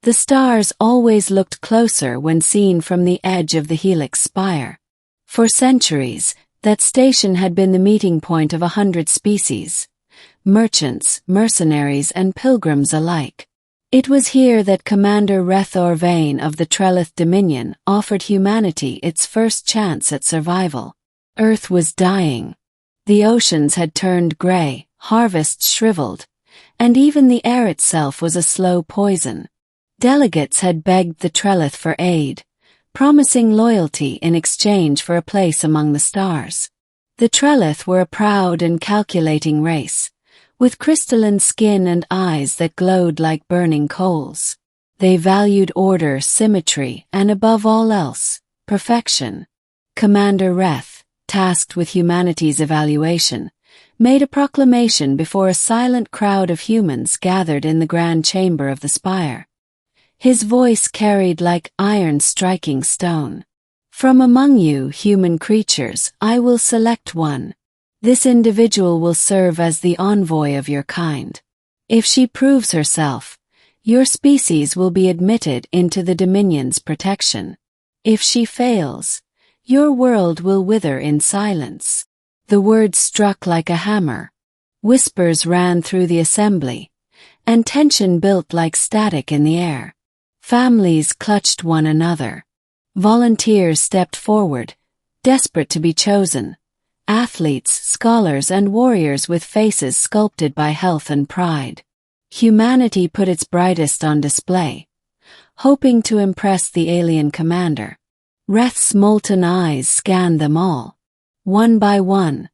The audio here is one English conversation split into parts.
The stars always looked closer when seen from the edge of the helix spire. For centuries, that station had been the meeting point of 100 species, merchants, mercenaries, and pilgrims alike. It was here that Commander Rethor Vane of the Trellith Dominion offered humanity its first chance at survival. Earth was dying. The oceans had turned gray, harvests shriveled, and even the air itself was a slow poison. Delegates had begged the Trellith for aid, promising loyalty in exchange for a place among the stars. The Trellith were a proud and calculating race, with crystalline skin and eyes that glowed like burning coals. They valued order, symmetry, and above all else, perfection. Commander Reth, tasked with humanity's evaluation, made a proclamation before a silent crowd of humans gathered in the grand chamber of the spire. His voice carried like iron striking stone. From among you, human creatures, I will select one. This individual will serve as the envoy of your kind. If she proves herself, your species will be admitted into the Dominion's protection. If she fails, your world will wither in silence. The words struck like a hammer. Whispers ran through the assembly, and tension built like static in the air. Families clutched one another. Volunteers stepped forward, desperate to be chosen. Athletes, scholars, and warriors with faces sculpted by health and pride. Humanity put its brightest on display, hoping to impress the alien commander. Reth's molten eyes scanned them all. One by one,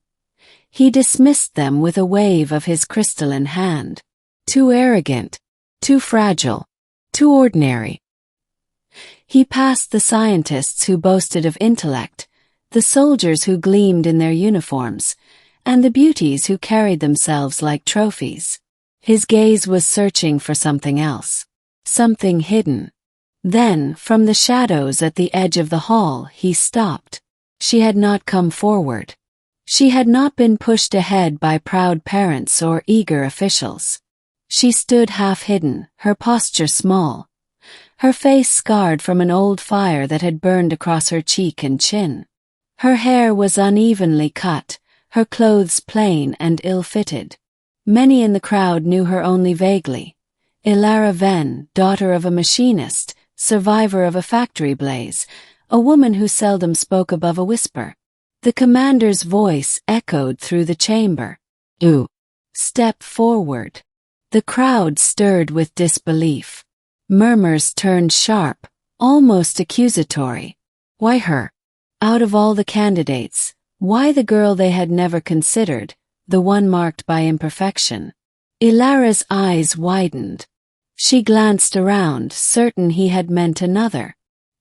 he dismissed them with a wave of his crystalline hand. Too arrogant, too fragile, too ordinary. He passed the scientists who boasted of intellect, the soldiers who gleamed in their uniforms, and the beauties who carried themselves like trophies. His gaze was searching for something else, something hidden. Then, from the shadows at the edge of the hall, he stopped. She had not come forward. She had not been pushed ahead by proud parents or eager officials. She stood half-hidden, her posture small, her face scarred from an old fire that had burned across her cheek and chin. Her hair was unevenly cut, her clothes plain and ill-fitted. Many in the crowd knew her only vaguely. Ilara Ven, daughter of a machinist, survivor of a factory blaze, a woman who seldom spoke above a whisper. The commander's voice echoed through the chamber. "You step forward." The crowd stirred with disbelief. Murmurs turned sharp, almost accusatory. Why her? Out of all the candidates, why the girl they had never considered, the one marked by imperfection? Ilara's eyes widened. She glanced around, certain he had meant another.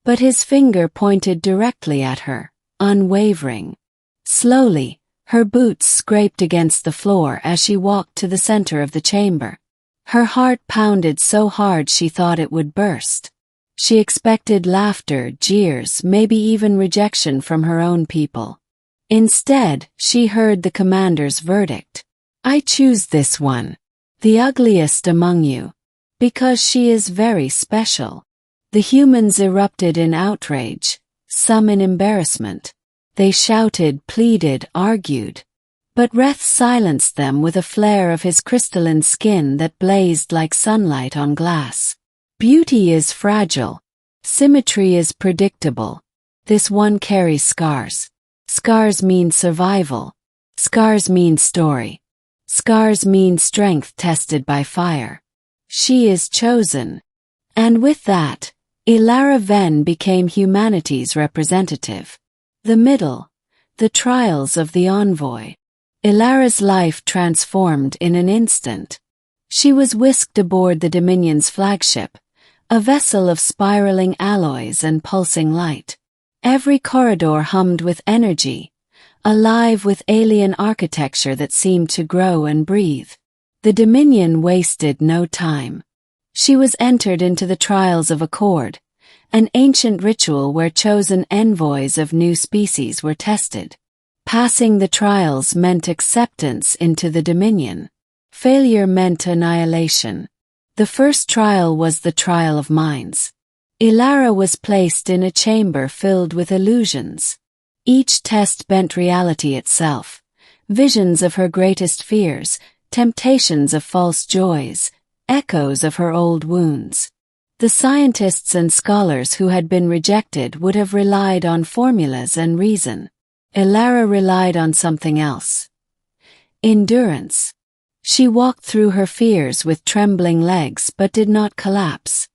But his finger pointed directly at her, unwavering. Slowly, her boots scraped against the floor as she walked to the center of the chamber. Her heart pounded so hard she thought it would burst. She expected laughter, jeers, maybe even rejection from her own people. Instead, she heard the commander's verdict. "I choose this one, the ugliest among you, because she is very special." The humans erupted in outrage, some in embarrassment. They shouted, pleaded, argued. But Reth silenced them with a flare of his crystalline skin that blazed like sunlight on glass. Beauty is fragile. Symmetry is predictable. This one carries scars. Scars mean survival. Scars mean story. Scars mean strength tested by fire. She is chosen. And with that, Ilara Ven became humanity's representative. The middle, the trials of the envoy. Ilara's life transformed in an instant. She was whisked aboard the Dominion's flagship, a vessel of spiraling alloys and pulsing light. Every corridor hummed with energy, alive with alien architecture that seemed to grow and breathe. The Dominion wasted no time. She was entered into the trials of Accord, an ancient ritual where chosen envoys of new species were tested. Passing the trials meant acceptance into the Dominion. Failure meant annihilation. The first trial was the trial of minds. Ilara was placed in a chamber filled with illusions. Each test bent reality itself, visions of her greatest fears, temptations of false joys, echoes of her old wounds. The scientists and scholars who had been rejected would have relied on formulas and reason. Ilara relied on something else. Endurance. She walked through her fears with trembling legs but did not collapse.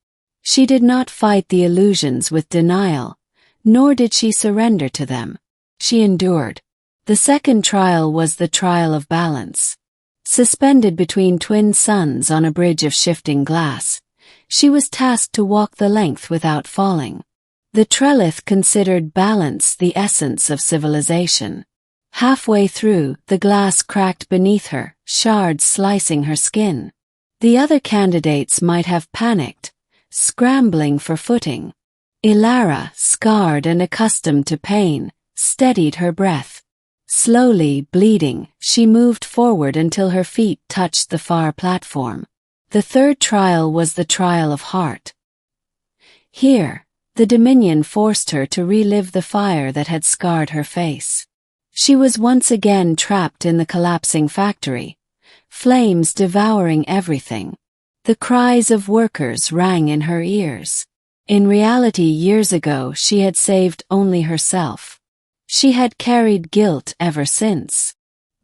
She did not fight the illusions with denial, nor did she surrender to them. She endured. The second trial was the trial of balance. Suspended between twin suns on a bridge of shifting glass, she was tasked to walk the length without falling. The Trellith considered balance the essence of civilization. Halfway through, the glass cracked beneath her, shards slicing her skin. The other candidates might have panicked, scrambling for footing. Ilara, scarred and accustomed to pain, steadied her breath. Slowly, bleeding, she moved forward until her feet touched the far platform. The third trial was the trial of heart. Here, the Dominion forced her to relive the fire that had scarred her face. She was once again trapped in the collapsing factory, flames devouring everything. The cries of workers rang in her ears. In reality, years ago she had saved only herself. She had carried guilt ever since.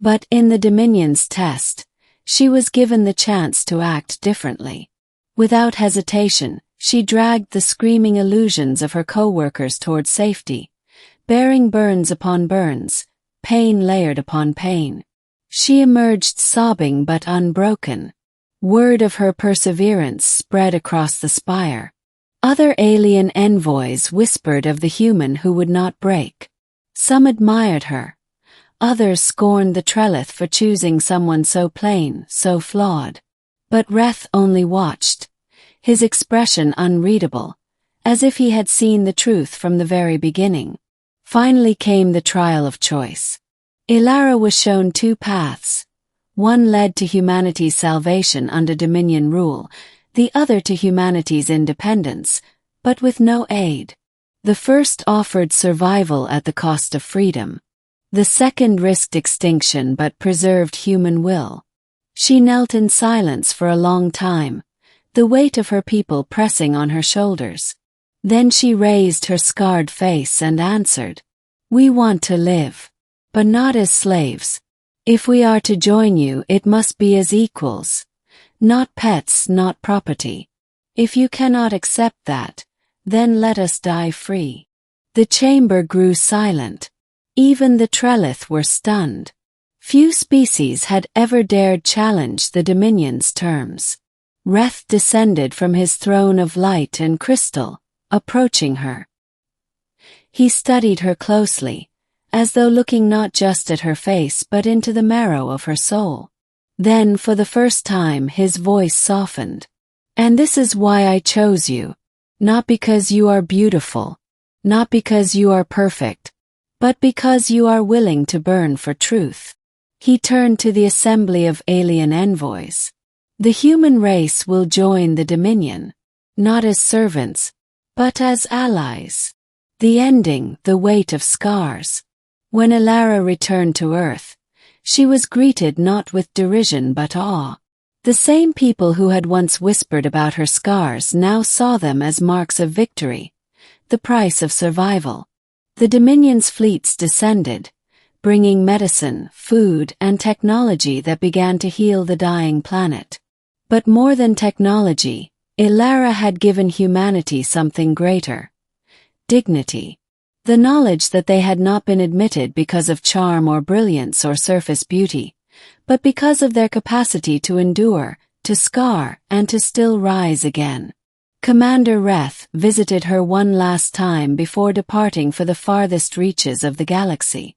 But in the Dominion's test, she was given the chance to act differently. Without hesitation, she dragged the screaming illusions of her co-workers toward safety, bearing burns upon burns, pain layered upon pain. She emerged sobbing but unbroken. Word of her perseverance spread across the spire. Other alien envoys whispered of the human who would not break. Some admired her. Others scorned the Trellith for choosing someone so plain, so flawed. But Reth only watched, his expression unreadable, as if he had seen the truth from the very beginning. Finally came the trial of choice. Ilara was shown two paths. One led to humanity's salvation under Dominion rule, the other to humanity's independence, but with no aid. The first offered survival at the cost of freedom. The second risked extinction but preserved human will. She knelt in silence for a long time, the weight of her people pressing on her shoulders. Then she raised her scarred face and answered, "We want to live, but not as slaves. If we are to join you, it must be as equals. Not pets, not property. If you cannot accept that, then let us die free." The chamber grew silent. Even the Trellith were stunned. Few species had ever dared challenge the Dominion's terms. Reth descended from his throne of light and crystal, approaching her. He studied her closely, as though looking not just at her face but into the marrow of her soul. Then, for the first time, his voice softened. "And this is why I chose you. Not because you are beautiful, not because you are perfect, but because you are willing to burn for truth." He turned to the assembly of alien envoys. "The human race will join the Dominion, not as servants, but as allies." The ending, the weight of scars. When Ilara returned to Earth, she was greeted not with derision but awe. The same people who had once whispered about her scars now saw them as marks of victory, the price of survival. The Dominion's fleets descended, bringing medicine, food, and technology that began to heal the dying planet. But more than technology, Ilara had given humanity something greater: dignity. The knowledge that they had not been admitted because of charm or brilliance or surface beauty, but because of their capacity to endure, to scar, and to still rise again. Commander Reth visited her one last time before departing for the farthest reaches of the galaxy.